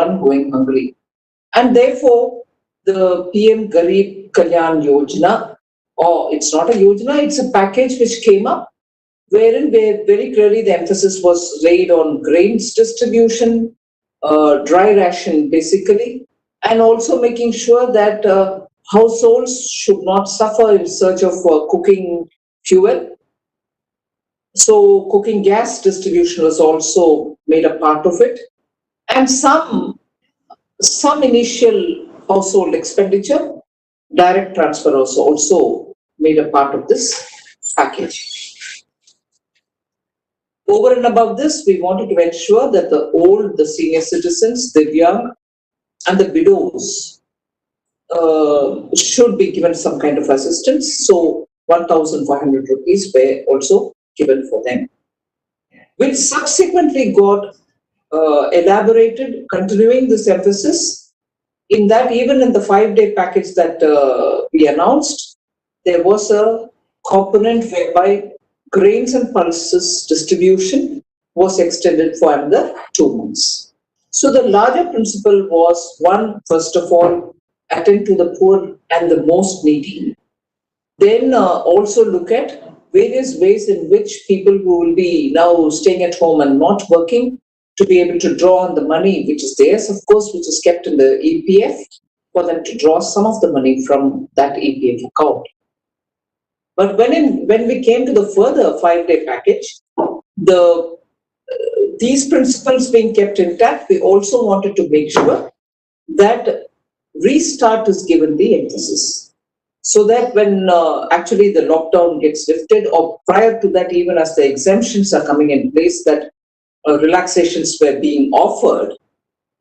one going hungry. And therefore, the PM Garib Kalyan Yojana, or it's not a Yojana, it's a package which came up, wherein very clearly the emphasis was laid on grains distribution, dry ration basically, and also making sure that households should not suffer in search of cooking fuel. So cooking gas distribution was also made a part of it. And some initial household expenditure, direct transfer was also made a part of this package. Over and above this, we wanted to ensure that the old, the senior citizens, the young, and the widows should be given some kind of assistance. So 1,500 rupees were also given for them, which subsequently got elaborated, continuing this emphasis, in that even in the 5-day package that we announced, there was a component whereby grains and pulses distribution was extended for another 2 months. So the larger principle was, one, first of all, attend to the poor and the most needy. Then also look at various ways in which people who will be now staying at home and not working to be able to draw on the money which is theirs, of course, which is kept in the EPF, for them to draw some of the money from that EPF account. But when we came to the further 5-day package, these principles being kept intact, we also wanted to make sure that restart is given the emphasis. So that when actually the lockdown gets lifted, or prior to that, even as the exemptions are coming in place, that relaxations were being offered,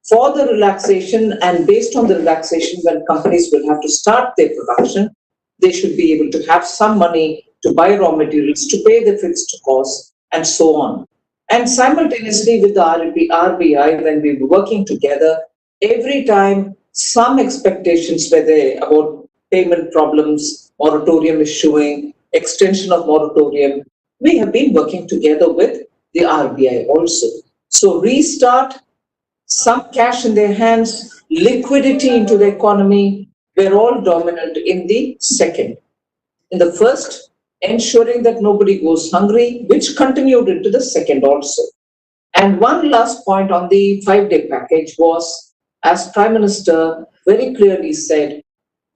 for the relaxation and based on the relaxation, when companies will have to start their production, they should be able to have some money to buy raw materials, to pay the fixed costs, and so on. And simultaneously with the RBI, when we were working together, every time some expectations were there about payment problems, moratorium issuing, extension of moratorium, we have been working together with the RBI also. So restart, some cash in their hands, liquidity into the economy were all dominant in the second. In the first, ensuring that nobody goes hungry, which continued into the second also. And one last point on the 5-day package was, as Prime Minister very clearly said,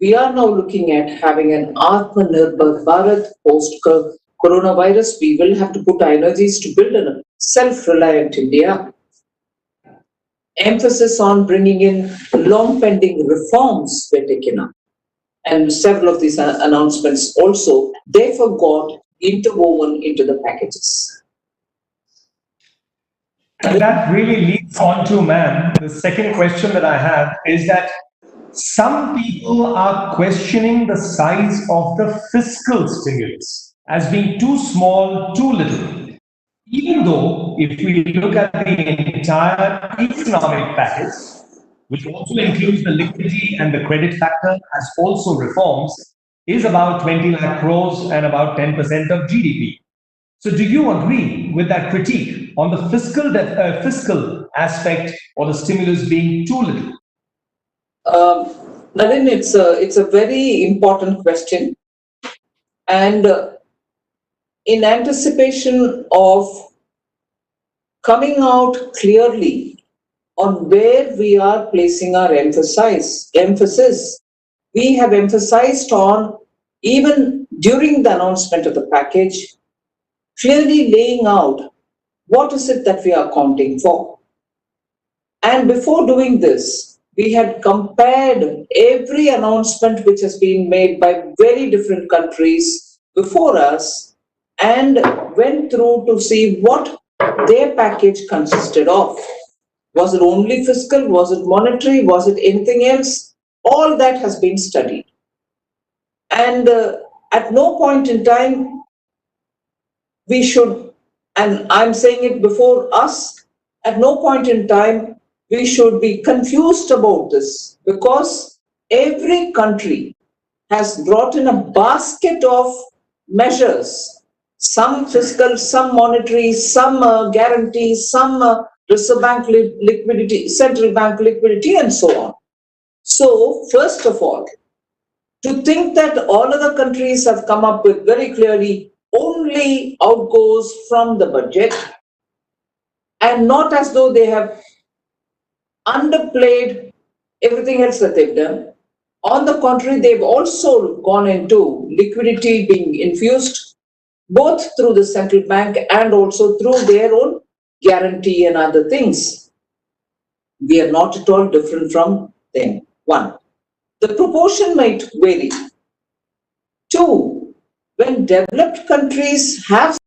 we are now looking at having an Atmanirbhar Bharat post-coronavirus. We will have to put our energies to build a self-reliant India. Emphasis on bringing in long-pending reforms were taken up. And several of these announcements also, therefore, got interwoven into the packages. And that really leads on to, ma'am, the second question that I have is that some people are questioning the size of the fiscal stimulus as being too small, too little. Even though, if we look at the entire economic package, which also includes the liquidity and the credit factor as also reforms, is about 20 lakh crores and about 10% of GDP. So do you agree with that critique on the fiscal aspect or the stimulus being too little? Naren, it's a very important question. And in anticipation of coming out clearly on where we are placing our emphasis, we have emphasized on, even during the announcement of the package, clearly laying out what is it that we are accounting for. And before doing this, we had compared every announcement which has been made by very different countries before us and went through to see what their package consisted of. Was it only fiscal? Was it monetary? Was it anything else? All that has been studied. And at no point in time we should, and I'm saying it before us, at no point in time we should be confused about this, because every country has brought in a basket of measures, some fiscal, some monetary, some guarantees, some Reserve Bank liquidity, central bank liquidity, and so on. So, first of all, to think that all other countries have come up with very clearly only outgoes from the budget, and not as though they have underplayed everything else that they've done. On the contrary, they've also gone into liquidity being infused both through the central bank and also through their own guarantee and other things. We are not at all different from them. One, the proportion might vary. Two, when developed countries have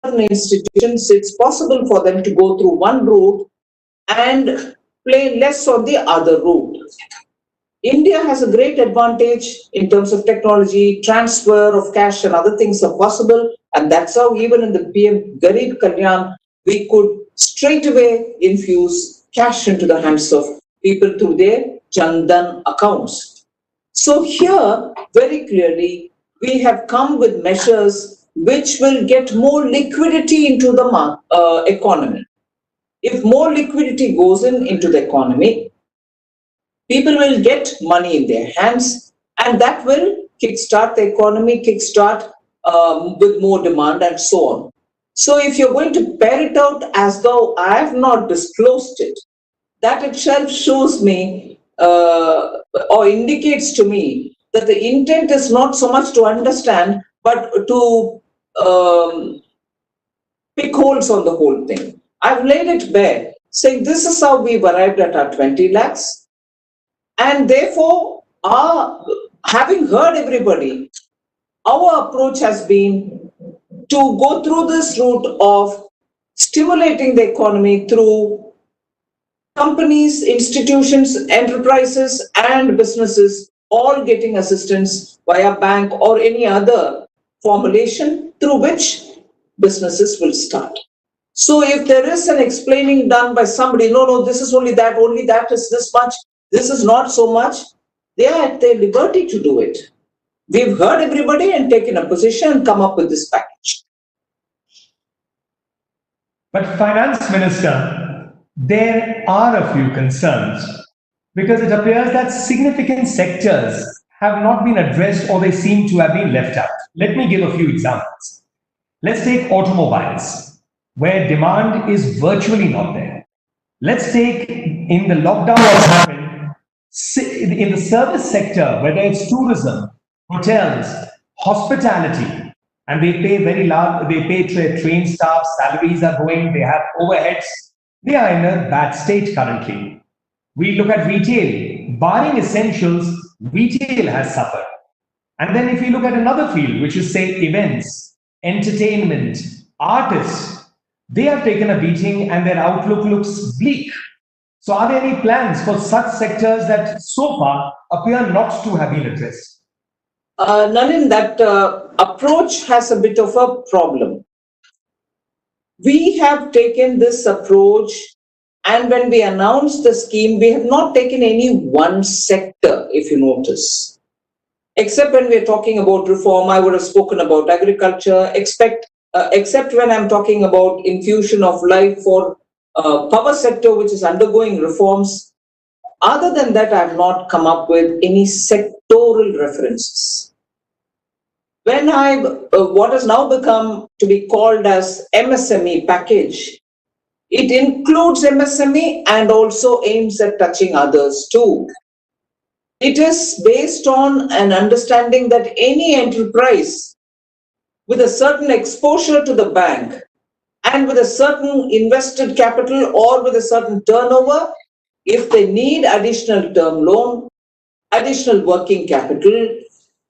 certain institutions, it's possible for them to go through one route and play less on the other route. India has a great advantage in terms of technology, transfer of cash and other things are possible. And that's how even in the PM Garib Kalyan, we could straight away infuse cash into the hands of people through their Jan Dhan accounts. So here, very clearly, we have come with measures which will get more liquidity into the economy. If more liquidity goes into the economy, people will get money in their hands, and that will kickstart the economy, kickstart with more demand and so on. So if you're going to bear it out as though I have not disclosed it, that itself shows me or indicates to me that the intent is not so much to understand, but to pick holes on the whole thing. I've laid it bare, saying this is how we've arrived at our 20 lakhs. And therefore, having heard everybody, our approach has been to go through this route of stimulating the economy through companies, institutions, enterprises, and businesses all getting assistance via bank or any other formulation through which businesses will start. So if there is an explaining done by somebody, no, this is only that is this much, this is not so much, they are at their liberty to do it. We've heard everybody and taken a position and come up with this package. But Finance Minister, there are a few concerns because it appears that significant sectors have not been addressed or they seem to have been left out. Let me give a few examples. Let's take automobiles, where demand is virtually not there. Let's take in the lockdown what's happened in the service sector, whether it's tourism, hotels, hospitality, and they pay very large, they pay train staff, salaries are going, they have overheads. They are in a bad state currently. We look at retail, barring essentials, retail has suffered. And then if you look at another field, which is say events, entertainment, artists, they have taken a beating and their outlook looks bleak. So are there any plans for such sectors that so far appear not to have been addressed? Nalin, that approach has a bit of a problem. We have taken this approach, and when we announced the scheme, we have not taken any one sector, if you notice. Except when we're talking about reform, I would have spoken about agriculture, except when I'm talking about infusion of life for power sector, which is undergoing reforms. Other than that, I have not come up with any sectoral references. When what has now become to be called as MSME package, it includes MSME and also aims at touching others too. It is based on an understanding that any enterprise with a certain exposure to the bank and with a certain invested capital or with a certain turnover, if they need additional term loan, additional working capital,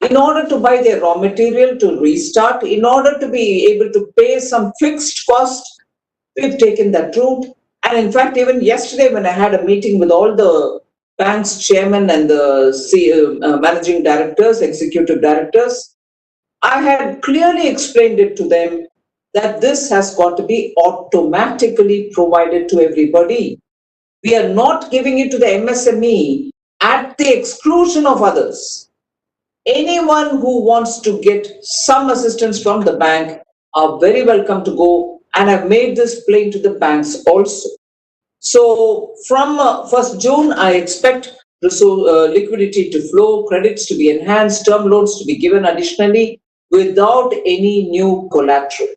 in order to buy their raw material to restart, in order to be able to pay some fixed cost, we've taken that route. And in fact, even yesterday when I had a meeting with all the bank's chairman and the managing directors, executive directors, I had clearly explained it to them that this has got to be automatically provided to everybody. We are not giving it to the MSME at the exclusion of others. Anyone who wants to get some assistance from the bank are very welcome to go, and I've made this plain to the banks also. So from 1st June, I expect liquidity to flow, credits to be enhanced, term loans to be given additionally without any new collateral.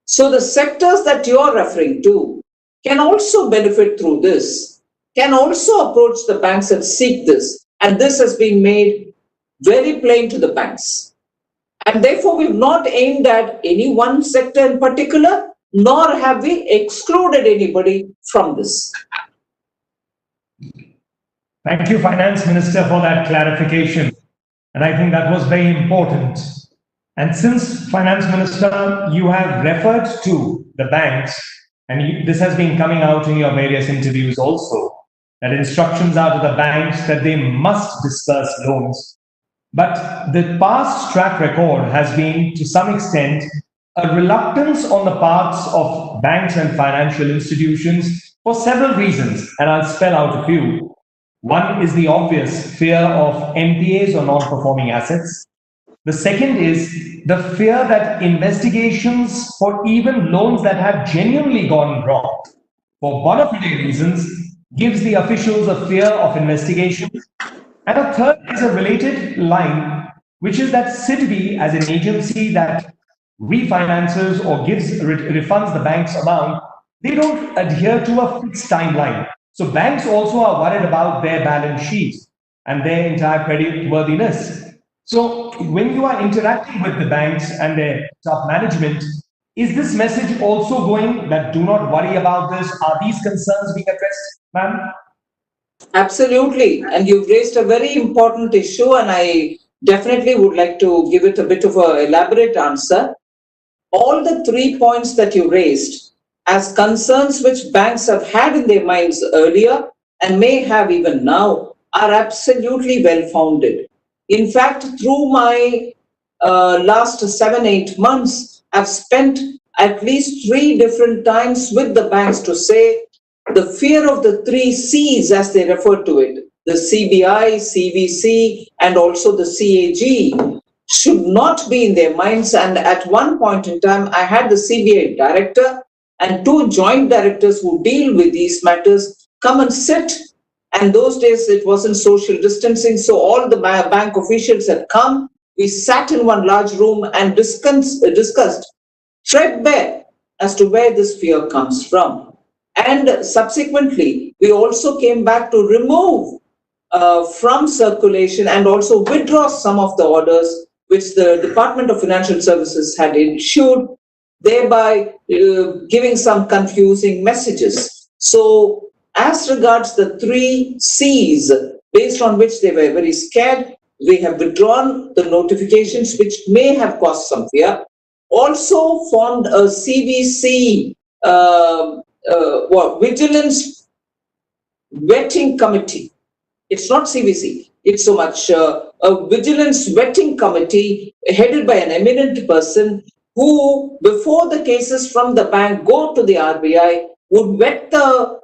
So the sectors that you're referring to can also benefit through this, can also approach the banks and seek this. And this has been made very plain to the banks. And therefore, we've not aimed at any one sector in particular, nor have we excluded anybody from this. Thank you, Finance Minister, for that clarification. And I think that was very important. And since, Finance Minister, you have referred to the banks, and this has been coming out in your various interviews also, that instructions are to the banks that they must disperse loans. But the past track record has been, to some extent, a reluctance on the parts of banks and financial institutions for several reasons, and I'll spell out a few. One is the obvious fear of NPAs or non-performing assets. The second is the fear that investigations for even loans that have genuinely gone wrong for bona fide reasons gives the officials a fear of investigation. And a third is a related line, which is that SIDBI, as an agency that refinances or refunds the bank's amount, they don't adhere to a fixed timeline. So banks also are worried about their balance sheets and their entire credit worthiness. So when you are interacting with the banks and their top management, is this message also going that do not worry about this? Are these concerns being addressed, ma'am? Absolutely. And you've raised a very important issue, and I definitely would like to give it a bit of an elaborate answer. All the 3 points that you raised as concerns which banks have had in their minds earlier and may have even now are absolutely well-founded. In fact, through my last 7-8 months, I've spent at least 3 different times with the banks to say the fear of the 3 C's, as they refer to it, the CBI, CVC, and also the CAG, should not be in their minds. And at one point in time, I had the CBI director and 2 joint directors who deal with these matters come and sit. And those days it wasn't social distancing, so all the bank officials had come. We sat in one large room and discussed threadbare as to where this fear comes from. And subsequently, we also came back to remove from circulation and also withdraw some of the orders which the Department of Financial Services had issued, thereby giving some confusing messages. So as regards the 3 C's, based on which they were very scared, we have withdrawn the notifications which may have caused some fear. Also formed a CVC vigilance vetting committee. It's not CVC. It's so much a vigilance vetting committee headed by an eminent person who, before the cases from the bank go to the RBI, would vet the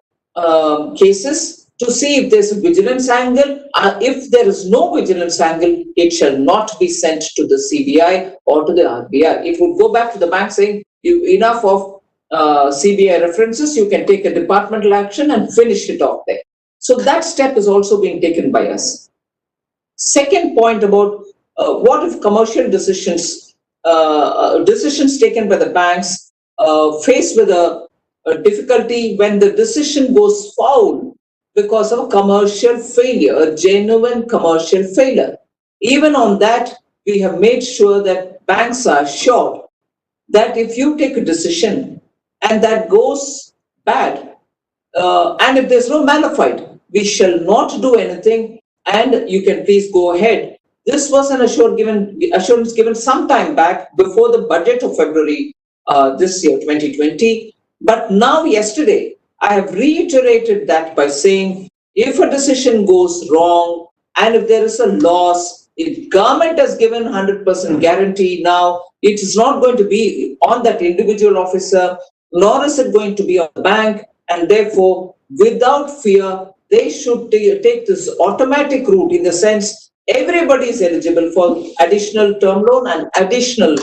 cases to see if there's a vigilance angle. If there is no vigilance angle, it shall not be sent to the CBI or to the RBI. It would go back to the bank saying, enough of CBI references, you can take a departmental action and finish it off there. So that step is also being taken by us. Second point about what if commercial decisions taken by the banks faced with a difficulty when the decision goes foul because of a commercial failure, a genuine commercial failure. Even on that, we have made sure that banks are sure that if you take a decision and that goes bad, and if there's no mala fide, we shall not do anything and you can please go ahead. This was an assurance given some time back before the budget of February this year, 2020. But now yesterday, I have reiterated that by saying, if a decision goes wrong and if there is a loss, if government has given 100% guarantee now, it is not going to be on that individual officer, nor is it going to be on the bank. And therefore, without fear, they should take this automatic route, in the sense everybody is eligible for additional term loan and additional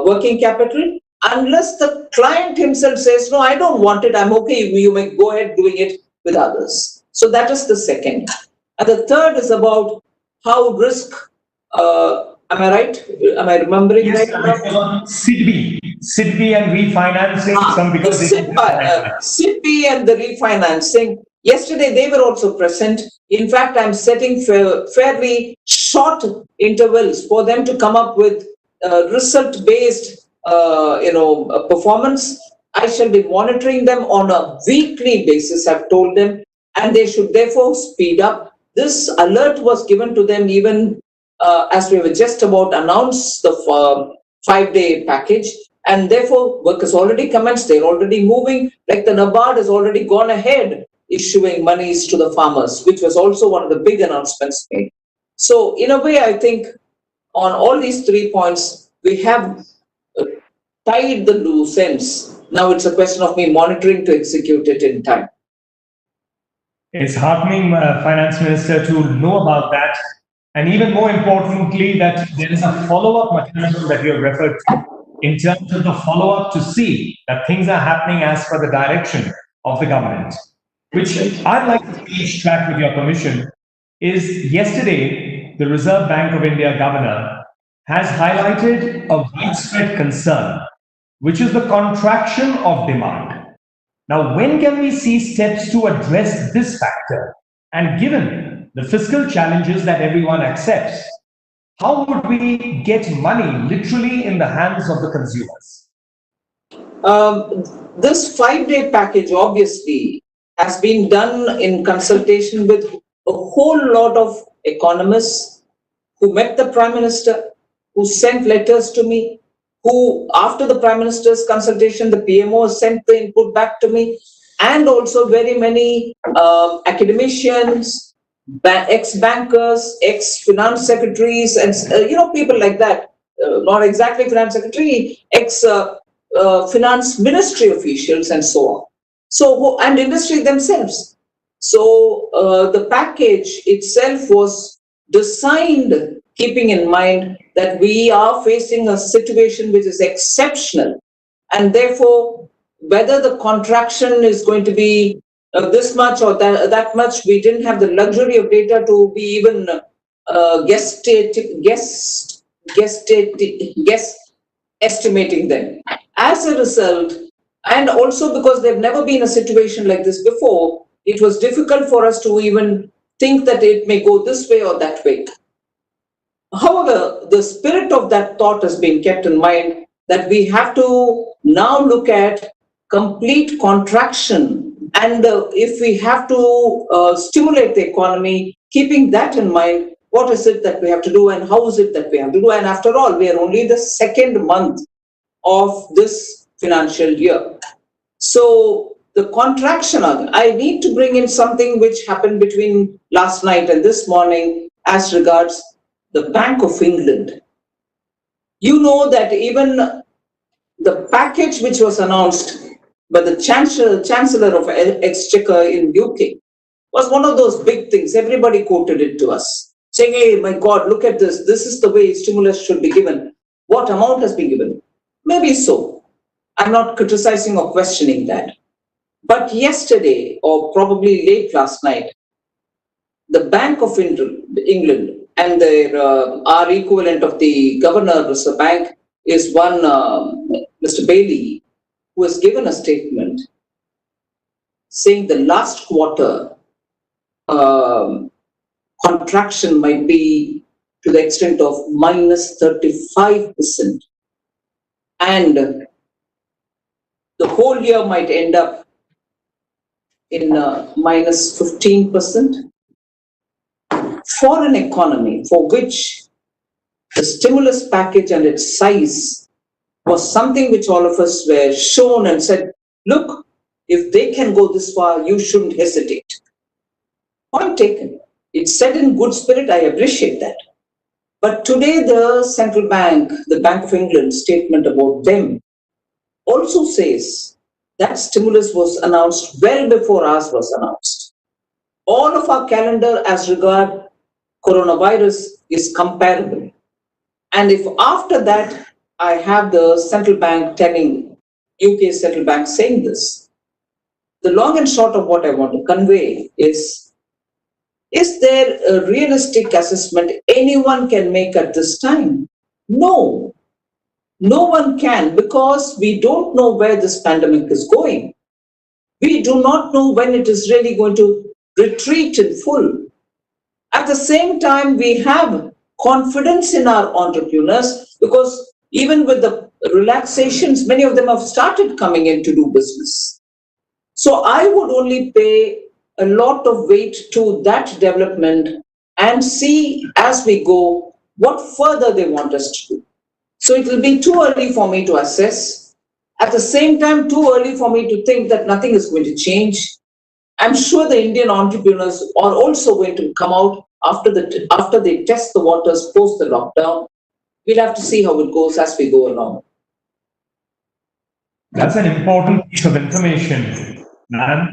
working capital. unless the client himself says, no, I don't want it, I'm okay, you may go ahead doing it with others. So that is the second. And the third is about how risk, am I right? Am I remembering Yes, right now? SIDBI and refinancing some because they SIDBI and the refinancing. Yesterday they were also present. In fact, I'm setting fairly short intervals for them to come up with result-based, performance. I shall be monitoring them on a weekly basis, I've told them, and they should therefore speed up. This alert was given to them even as we were just about to announce the 5-day package, and therefore work has already commenced. They're already moving. Like the NABARD has already gone ahead issuing monies to the farmers, which was also one of the big announcements made. So in a way, I think on all these 3 points, we have tied the loose ends. Now it's a question of me monitoring to execute it in time. It's heartening, Finance Minister, to know about that. And even more importantly, that there is a follow-up mechanism that you have referred to in terms of the follow-up to see that things are happening as per the direction of the government. Which I'd like to please track with your permission is yesterday, the Reserve Bank of India governor has highlighted a widespread concern, which is the contraction of demand. Now, when can we see steps to address this factor? And given the fiscal challenges that everyone accepts, how would we get money literally in the hands of the consumers? This 5-day package obviously has been done in consultation with a whole lot of economists who met the Prime Minister, who sent letters to me, who, after the Prime Minister's consultation, the PMO sent the input back to me, and also very many academicians, ex-bankers, ex-finance secretaries, and people like that. Not exactly finance secretary, ex-finance ministry officials, and so on. So, and industry themselves. So the package itself was designed keeping in mind that we are facing a situation which is exceptional, and therefore whether the contraction is going to be this much or that much, we didn't have the luxury of data to be even guess estimating them. As a result, and also because there've never been a situation like this before, it was difficult for us to even think that it may go this way or that way. However, the spirit of that thought has been kept in mind, that we have to now look at complete contraction, and if we have to stimulate the economy, keeping that in mind, what is it that we have to do and how is it that we have to do? And after all, we are only the second month of this financial year. So the contraction, I need to bring in something which happened between last night and this morning as regards the Bank of England. You know that even the package which was announced by the Chancellor of Exchequer in UK was one of those big things. Everybody quoted it to us, saying, hey, my God, look at this. This is the way stimulus should be given. What amount has been given? Maybe so. I'm not criticizing or questioning that. But yesterday, or probably late last night, the Bank of England and their our equivalent of the Governor Reserve Bank is one Mr. Bailey, who has given a statement saying the last quarter contraction might be to the extent of minus 35%, and the whole year might end up in minus 15%. For an economy for which the stimulus package and its size was something which all of us were shown and said, look, if they can go this far, you shouldn't hesitate. Point taken. It's said in good spirit, I appreciate that. But today the central bank, the Bank of England statement about them also says that stimulus was announced well before ours was announced. All of our calendar as regard coronavirus is comparable. And if after that I have the central bank telling, UK central bank saying this. The long and short of what I want to convey is there a realistic assessment anyone can make at this time? No, no one can, because we don't know where this pandemic is going. We do not know when it is really going to retreat in full. At the same time, we have confidence in our entrepreneurs, because even with the relaxations, many of them have started coming in to do business. So I would only pay a lot of weight to that development and see as we go what further they want us to do. So it will be too early for me to assess. At the same time, too early for me to think that nothing is going to change. I'm sure the Indian entrepreneurs are also going to come out after they test the waters post the lockdown. We'll have to see how it goes as we go along. That's an important piece of information, ma'am.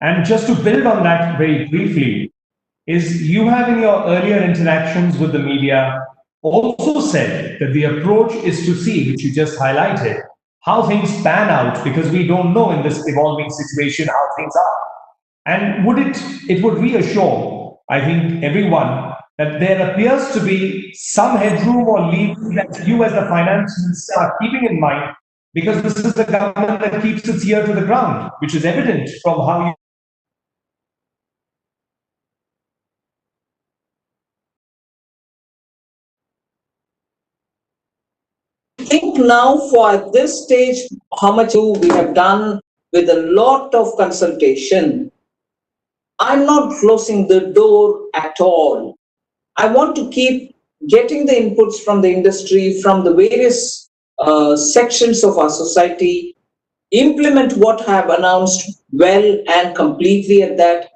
And just to build on that very briefly, is you have in your earlier interactions with the media also said that the approach is to see, which you just highlighted, how things pan out, because we don't know in this evolving situation how things are. And it would reassure, I think, everyone that there appears to be some headroom or leeway that you as the finance minister are keeping in mind, because this is the government that keeps its ear to the ground, which is evident from how you think now for this stage, how much we have done with a lot of consultation. I'm not closing the door at all. I want to keep getting the inputs from the industry, from the various sections of our society, implement what I have announced well and completely at that.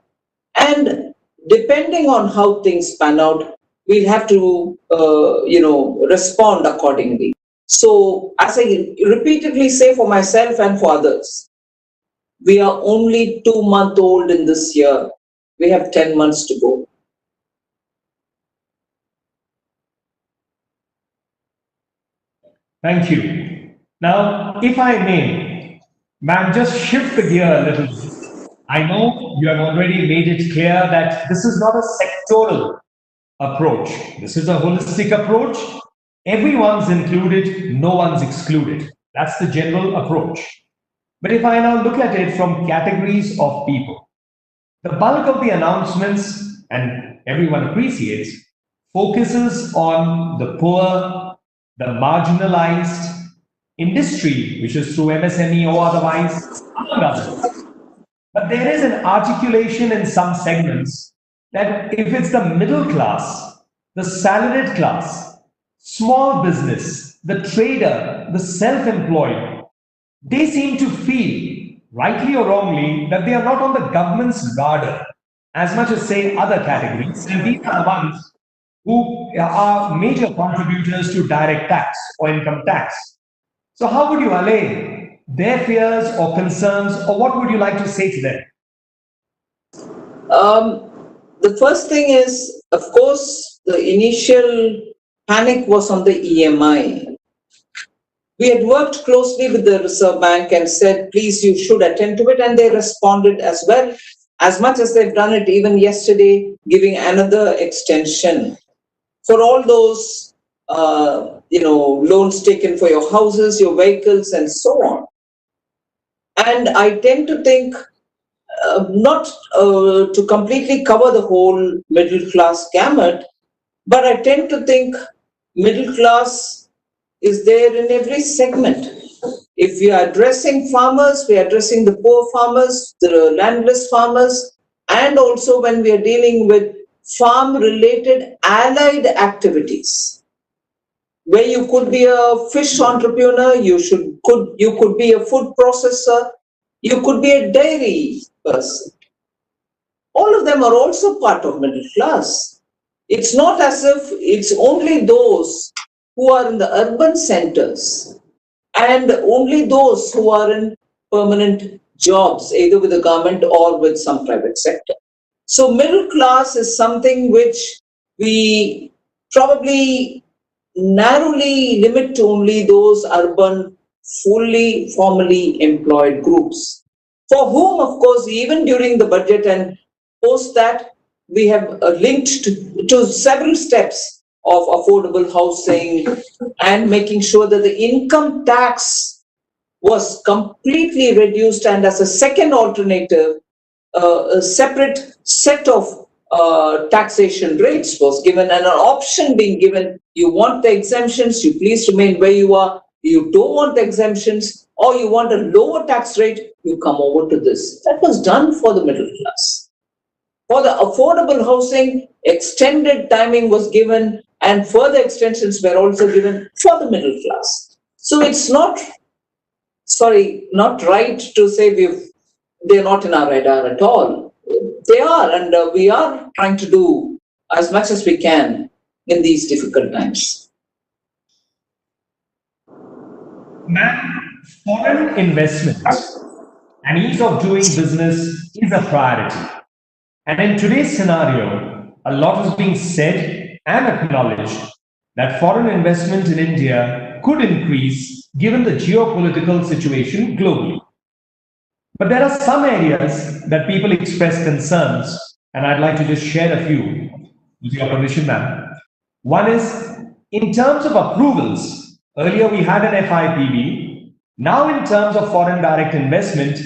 And depending on how things pan out, we'll have to, respond accordingly. So, as I repeatedly say for myself and for others, we are only 2 months old in this year. We have 10 months to go. Thank you. Now, if I may, ma'am, just shift the gear a little bit. I know you have already made it clear that this is not a sectoral approach. This is a holistic approach. Everyone's included, no one's excluded. That's the general approach. But if I now look at it from categories of people, the bulk of the announcements, and everyone appreciates, focuses on the poor, the marginalized, industry, which is through MSME or otherwise, among others. But there is an articulation in some segments that if it's the middle class, the salaried class, small business, the trader, the self-employed, they seem to feel, rightly or wrongly, that they are not on the government's radar as much as, say, other categories. And these are the ones who are major contributors to direct tax or income tax. So how would you allay their fears or concerns, or what would you like to say to them? The first thing is, of course, the initial panic was on the EMI. We had worked closely with the Reserve Bank and said, please, you should attend to it. And they responded as well, as much as they've done it even yesterday, giving another extension for all those, loans taken for your houses, your vehicles, and so on. And I tend to think not to completely cover the whole middle class gamut, but I tend to think middle class is there in every segment. If we are addressing farmers, we are addressing the poor farmers, the landless farmers, and also when we are dealing with farm-related allied activities, where you could be a fish entrepreneur, you could be a food processor, you could be a dairy person. All of them are also part of middle class. It's not as if it's only those who are in the urban centers and only those who are in permanent jobs, either with the government or with some private sector. So middle class is something which we probably narrowly limit to only those urban, fully formally employed groups, for whom, of course, even during the budget and post that, we have linked to several steps of affordable housing and making sure that the income tax was completely reduced, and as a second alternative, a separate set of taxation rates was given and an option being given. You want the exemptions, you please remain where you are. You don't want the exemptions, or you want a lower tax rate, you come over to this. That was done for the middle class. For the affordable housing, extended timing was given and further extensions were also given for the middle class. So it's not right to say they're not in our radar at all. They are, and we are trying to do as much as we can in these difficult times. Ma'am, foreign investment and ease of doing business is a priority. And in today's scenario, a lot is being said and acknowledged that foreign investment in India could increase given the geopolitical situation globally. But there are some areas that people express concerns, and I'd like to just share a few with your permission, ma'am. One is in terms of approvals. Earlier we had an FIPB. Now, in terms of foreign direct investment,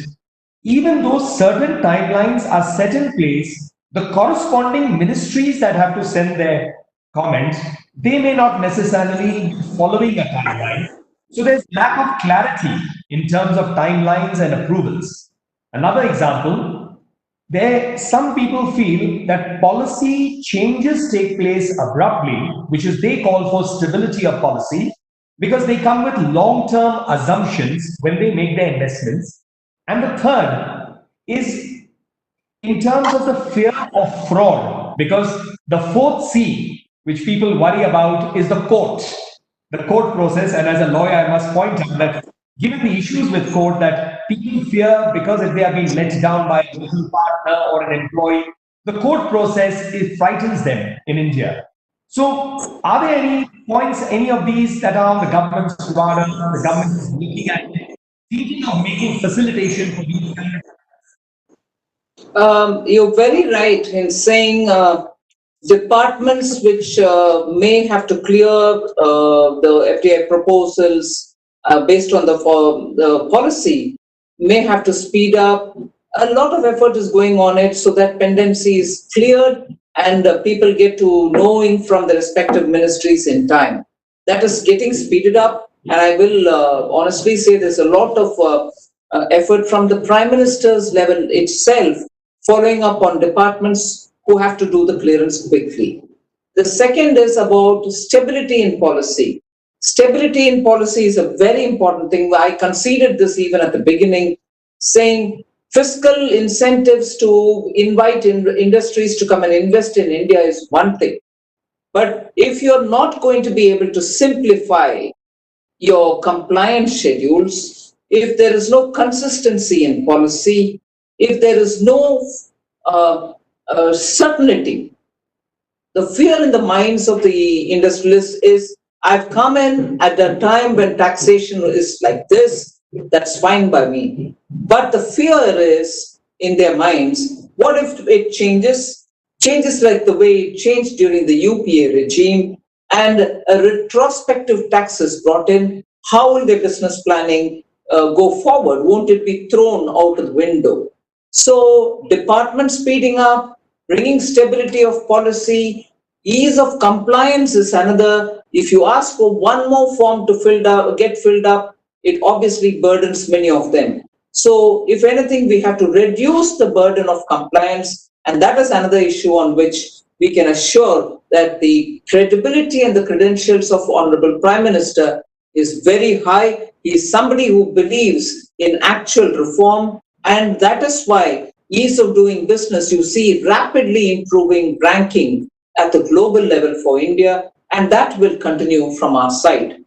even though certain timelines are set in place, the corresponding ministries that have to send their comments, they may not necessarily be following a timeline. So there's lack of clarity in terms of timelines and approvals. Another example, some people feel that policy changes take place abruptly, which is they call for stability of policy, because they come with long-term assumptions when they make their investments. And the third is in terms of the fear of fraud, because the fourth C, which people worry about, is the court process. And as a lawyer, I must point out that given the issues with court, that people fear because if they are being let down by a business partner or an employee, the court process, it frightens them in India. So are there any points, any of these that are on the government's radar, the government is looking at, thinking of making facilitation for these kind of? You're very right in saying departments which may have to clear the FDI proposals based on the policy may have to speed up. A lot of effort is going on it so that pendency is cleared and people get to knowing from the respective ministries in time. That is getting speeded up, and I will honestly say there's a lot of effort from the Prime Minister's level itself following up on departments who have to do the clearance quickly. The second is about stability in policy. Stability in policy is a very important thing. I conceded this even at the beginning, saying fiscal incentives to invite industries to come and invest in India is one thing. But if you're not going to be able to simplify your compliance schedules, if there is no consistency in policy, if there is no certainty, the fear in the minds of the industrialists is, I've come in at a time when taxation is like this, that's fine by me. But the fear is in their minds, what if it changes like the way it changed during the UPA regime, and a retrospective tax is brought in? How will their business planning go forward? Won't it be thrown out of the window? So department speeding up, bringing stability of policy, ease of compliance is another. If you ask for one more form to get filled up, it obviously burdens many of them. So if anything, we have to reduce the burden of compliance, and that is another issue on which we can assure that the credibility and the credentials of Honorable Prime Minister is very high. He is somebody who believes in actual reform, and that is why ease of doing business, you see rapidly improving ranking at the global level for India, and that will continue from our side.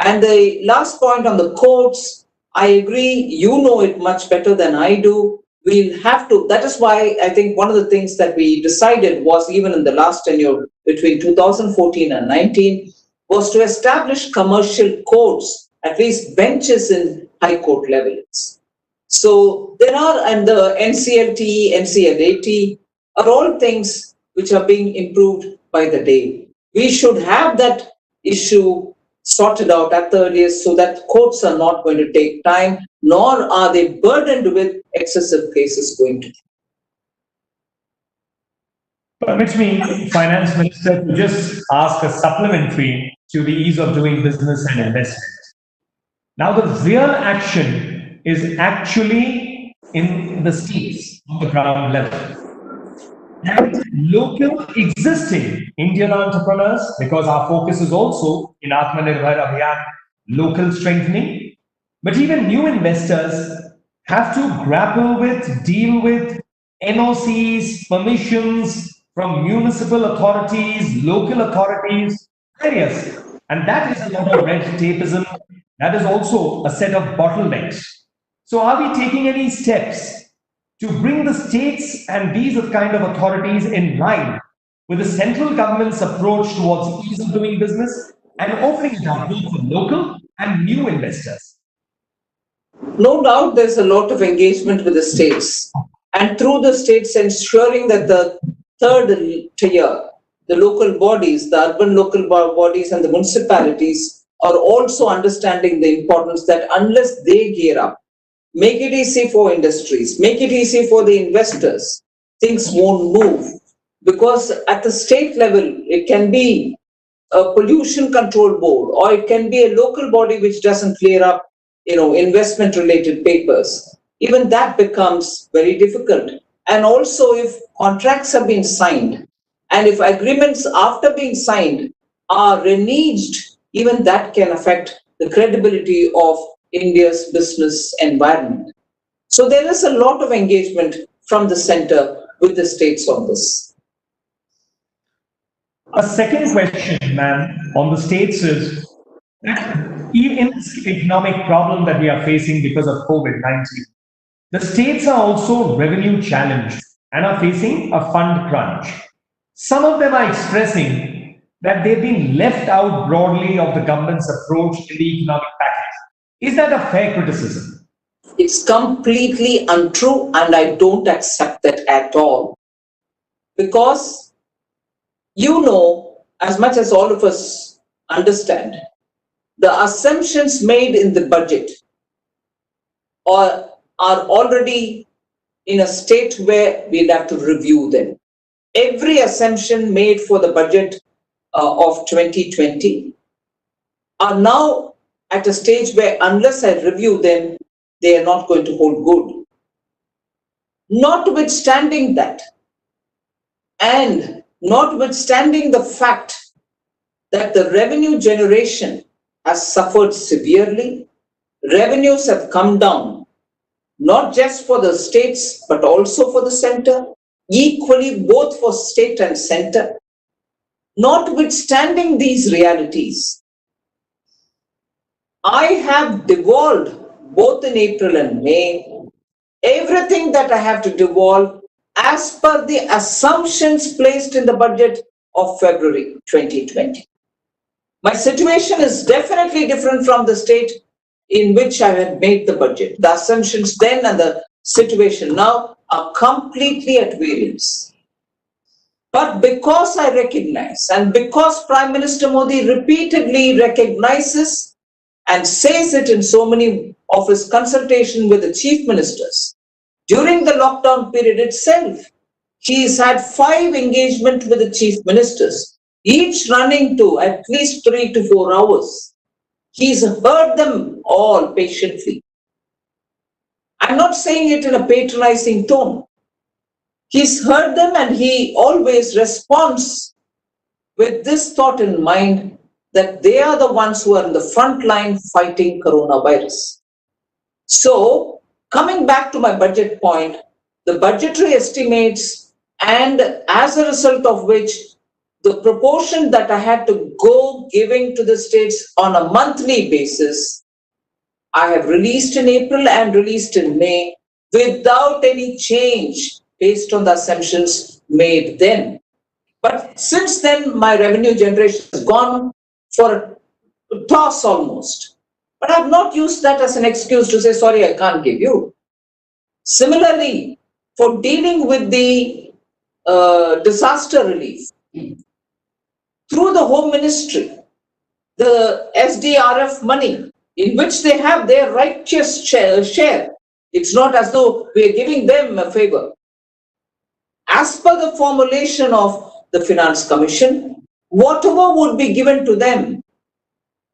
And the last point on the courts, I agree, you know it much better than I do. We'll have to, that is why I think one of the things that we decided was, even in the last tenure between 2014 and 19, was to establish commercial courts, at least benches in high court levels. So there are, and the NCLT, NCLAT are all things which are being improved by the day. We should have that issue sorted out at the earliest so that courts are not going to take time, nor are they burdened with excessive cases going to. Permit me, Finance Minister, to just ask a supplementary to the ease of doing business and investment. Now, the real action is actually in the states on the ground level. And local existing Indian entrepreneurs, because our focus is also in Atmanirbhar Abhiyan, local strengthening, but even new investors have to grapple with, deal with NOCs, permissions from municipal authorities, local authorities, various. And that is a lot of red tapeism. That is also a set of bottlenecks. So are we taking any steps to bring the states and these kind of authorities in line with the central government's approach towards ease of doing business and opening it up both for local and new investors? No doubt there's a lot of engagement with the states, and through the states ensuring that the third tier, the local bodies, the urban local bodies and the municipalities are also understanding the importance that unless they gear up, make it easy for industries, make it easy for the investors, things won't move. Because at the state level, it can be a pollution control board, or it can be a local body which doesn't clear up, investment related papers. Even that becomes very difficult. And also if contracts have been signed, and if agreements after being signed are reneged, even that can affect the credibility of India's business environment. So there is a lot of engagement from the center with the states on this. A second question, ma'am, on the states is that in this economic problem that we are facing because of COVID-19, the states are also revenue challenged and are facing a fund crunch. Some of them are expressing that they've been left out broadly of the government's approach in the economic package. Is that a fair criticism? It's completely untrue, and I don't accept that at all. Because, as much as all of us understand, the assumptions made in the budget are already in a state where we'll have to review them. Every assumption made for the budget of 2020 are now at a stage where unless I review them, they are not going to hold good. Notwithstanding that, and notwithstanding the fact that the revenue generation has suffered severely, revenues have come down, not just for the states, but also for the center, equally both for state and center. Notwithstanding these realities, I have devolved both in April and May, everything that I have to devolve as per the assumptions placed in the budget of February 2020. My situation is definitely different from the state in which I had made the budget. The assumptions then and the situation now are completely at variance. But because I recognize, and because Prime Minister Modi repeatedly recognizes and says it in so many of his consultations with the chief ministers, during the lockdown period itself, he's had 5 engagements with the chief ministers, each running to at least 3 to 4 hours. He's heard them all patiently. I'm not saying it in a patronizing tone. He's heard them, and he always responds with this thought in mind that they are the ones who are in the front line fighting coronavirus. So, coming back to my budget point, the budgetary estimates, and as a result of which, the proportion that I had to go giving to the states on a monthly basis, I have released in April and released in May without any change based on the assumptions made then. But since then, my revenue generation has gone for a toss almost. But I've not used that as an excuse to say, sorry, I can't give you. Similarly, for dealing with the disaster relief, through the Home Ministry, the SDRF money, in which they have their righteous share. It's not as though we are giving them a favor. As per the formulation of the Finance Commission, whatever would be given to them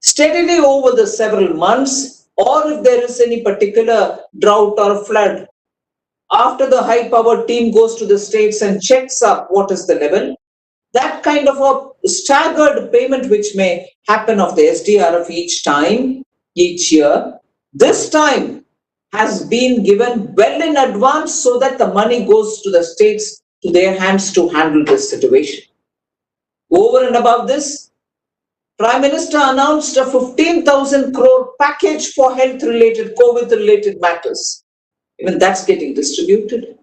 steadily over the several months, or if there is any particular drought or flood, after the high-powered team goes to the states and checks up what is the level, that kind of a staggered payment which may happen of the SDRF each year, this time has been given well in advance so that the money goes to the states, to their hands to handle this situation. Over and above this, Prime Minister announced a 15,000 crore package for health-related, COVID-related matters. Even that's getting distributed.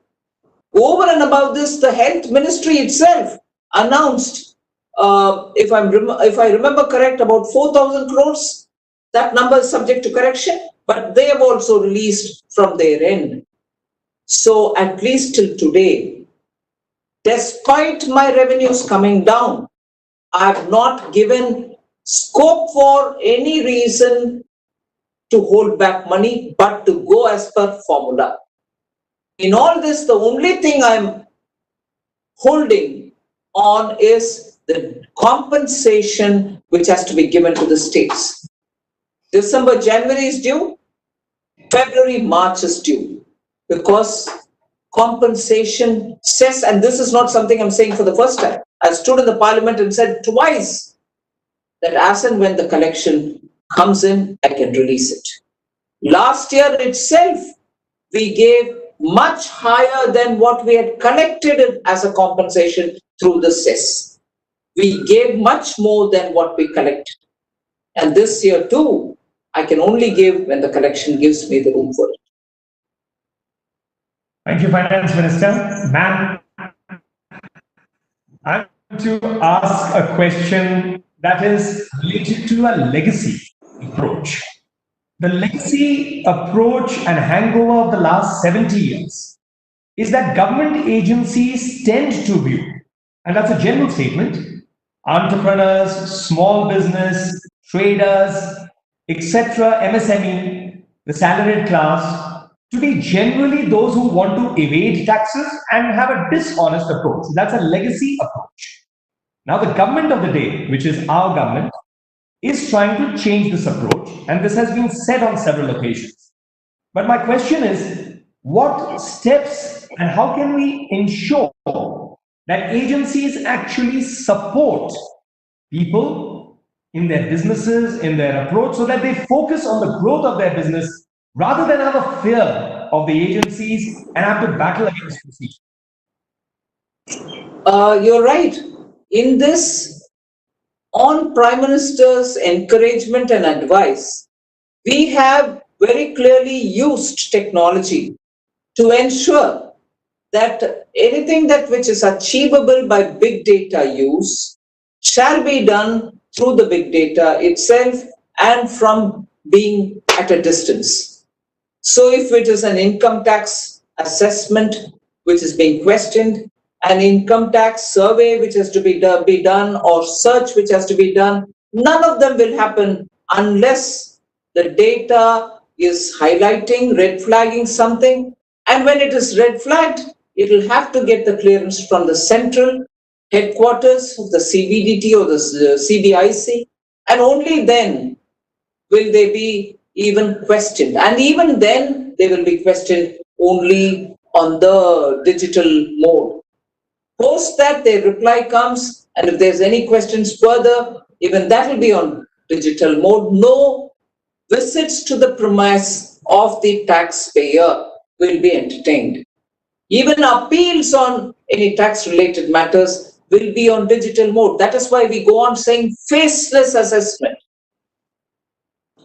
Over and above this, the Health Ministry itself announced, if I remember correct, about 4,000 crores. That number is subject to correction, but they have also released from their end. So at least till today, despite my revenues coming down, I have not given scope for any reason to hold back money, but to go as per formula. In all this, the only thing I'm holding on is the compensation which has to be given to the states. December, January is due, February, March is due, because compensation says, and this is not something I'm saying for the first time, I stood in the parliament and said twice that as and when the collection comes in, I can release it. Last year itself, we gave much higher than what we had collected as a compensation through the cess. We gave much more than what we collected. And this year too, I can only give when the collection gives me the room for it. Thank you, Finance Minister. Ma'am, I'm going to ask a question that is related to a legacy approach. The legacy approach and hangover of the last 70 years is that government agencies tend to view, and that's a general statement, entrepreneurs, small business, traders, etc., MSME, the salaried class, to be generally those who want to evade taxes and have a dishonest approach. That's a legacy approach. Now, the government of the day, which is our government, is trying to change this approach, and this has been said on several occasions. But my question is, what steps and how can we ensure that agencies actually support people in their businesses, in their approach, so that they focus on the growth of their business rather than have a fear of the agencies and have to battle against procedure? You're right. In this, on Prime Minister's encouragement and advice, we have very clearly used technology to ensure that anything that which is achievable by big data use shall be done through the big data itself and from being at a distance. So if it is an income tax assessment which is being questioned, an income tax survey which has to be done, or search which has to be done, none of them will happen unless the data is highlighting, red flagging something. And when it is red flagged, it will have to get the clearance from the central headquarters of the CBDT or the CBIC, and only then will they be even questioned. And even then, they will be questioned only on the digital mode. Post that, their reply comes, and if there's any questions further, even that will be on digital mode. No visits to the premise of the taxpayer will be entertained. Even appeals on any tax-related matters will be on digital mode. That is why we go on saying faceless assessment.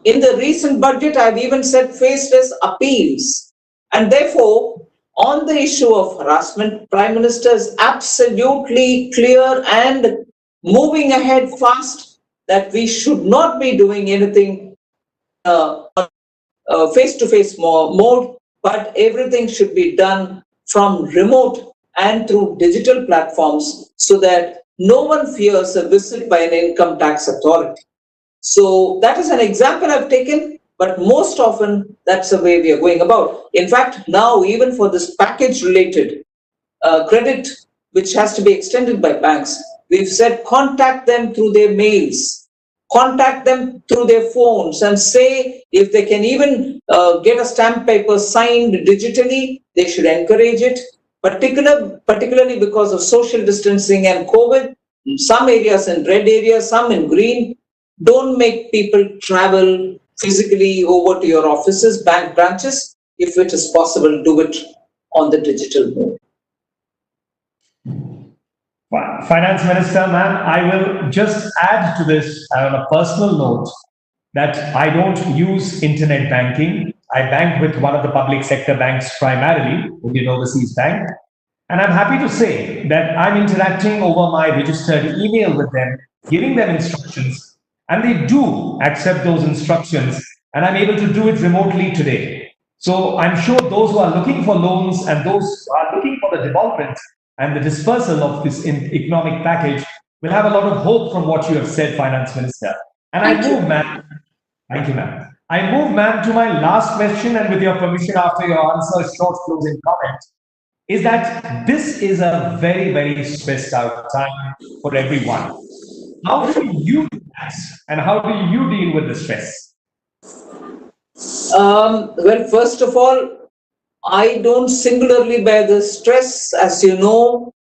In the recent budget, I've even said faceless appeals. And therefore, on the issue of harassment, Prime Minister is absolutely clear and moving ahead fast that we should not be doing anything face-to-face mode, but everything should be done from remote and through digital platforms so that no one fears a visit by an income tax authority. So that is an example I've taken, but most often that's the way we are going about. In fact, now even for this package related credit, which has to be extended by banks, we've said contact them through their mails, contact them through their phones, and say if they can even get a stamp paper signed digitally, they should encourage it, particularly because of social distancing and COVID. Some areas in red areas, some in green. Don't make people travel physically over to your offices, bank branches. If it is possible, do it on the digital mode. Finance Minister, ma'am, I will just add to this on a personal note that I don't use internet banking. I bank with one of the public sector banks primarily, Indian Overseas Bank. And I'm happy to say that I'm interacting over my registered email with them, giving them instructions, and they do accept those instructions, and I'm able to do it remotely today. So I'm sure those who are looking for loans and those who are looking for the development and the dispersal of this economic package will have a lot of hope from what you have said, Finance Minister. And I move, ma'am. Thank you, ma'am. I move, ma'am, to my last question, and with your permission, after your answer, a short closing comment, is that this is a very, very stressed out time for everyone. How do you do that? And how do you deal with the stress? Well, first of all, I don't singularly bear the stress. As you know,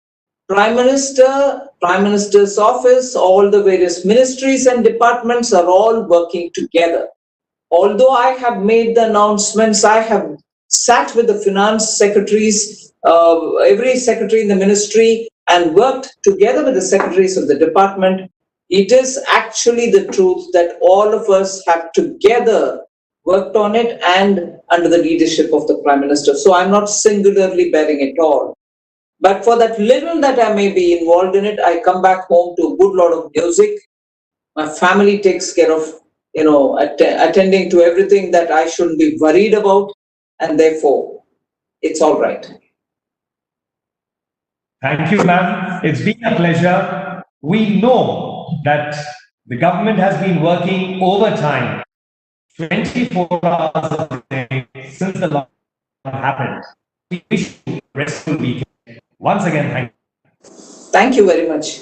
Prime Minister, Prime Minister's office, all the various ministries and departments are all working together. Although I have made the announcements, I have sat with the finance secretaries, every secretary in the ministry, and worked together with the secretaries of the department. It is actually the truth that all of us have together worked on it and under the leadership of the Prime Minister. So I'm not singularly bearing it all. But for that little that I may be involved in it, I come back home to a good lot of music. My family takes care of, attending to everything that I shouldn't be worried about. And therefore, it's all right. Thank you, ma'am. It's been a pleasure. We know that the government has been working overtime 24 hours a day since the lockdown happened. We wish you a restful weekend. Once again, thank you. Thank you very much.